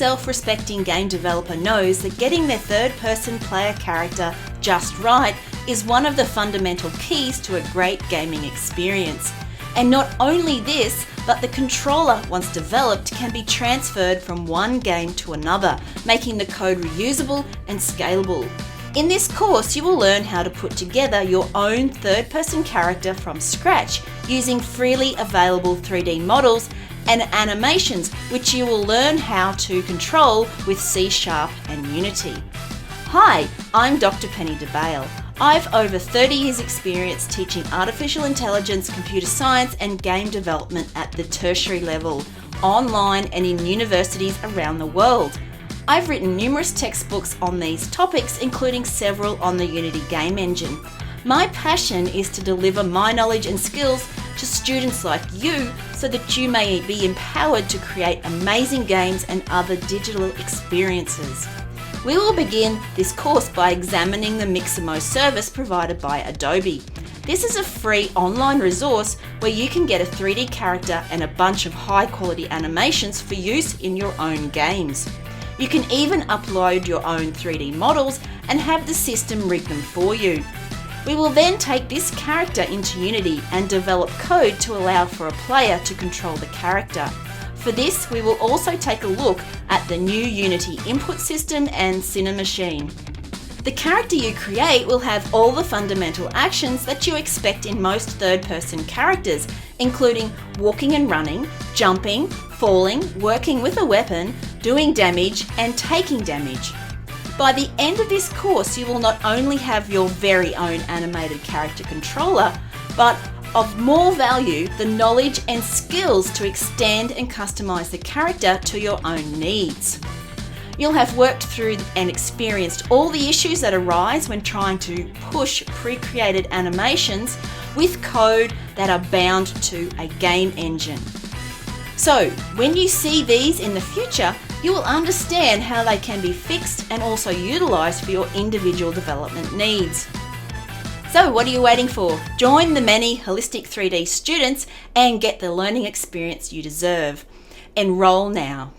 self-respecting game developer knows that getting their third-person player character just right is one of the fundamental keys to a great gaming experience. And not only this, but the controller, once developed, can be transferred from one game to another, making the code reusable and scalable. In this course, you will learn how to put together your own third-person character from scratch using freely available 3D models and animations, which you will learn how to control with C# and Unity. Hi, I'm Dr. Penny DeBale. I've over 30 years experience teaching artificial intelligence, computer science and game development at the tertiary level, online and in universities around the world. I've written numerous textbooks on these topics, including several on the Unity game engine. My passion is to deliver my knowledge and skills to students like you so that you may be empowered to create amazing games and other digital experiences. We will begin this course by examining the Mixamo service provided by Adobe. This is a free online resource where you can get a 3D character and a bunch of high-quality animations for use in your own games. You can even upload your own 3D models and have the system rig them for you. We will then take this character into Unity and develop code to allow for a player to control the character. For this, we will also take a look at the new Unity input system and Cinemachine. The character you create will have all the fundamental actions that you expect in most third-person characters, including walking and running, jumping, falling, working with a weapon, doing damage, and taking damage. By the end of this course, you will not only have your very own animated character controller, but of more value, the knowledge and skills to extend and customize the character to your own needs. You'll have worked through and experienced all the issues that arise when trying to push pre-created animations with code that are bound to a game engine. So, when you see these in the future, you will understand how they can be fixed and also utilized for your individual development needs. So what are you waiting for? Join the many holistic 3D students and get the learning experience you deserve. Enroll now.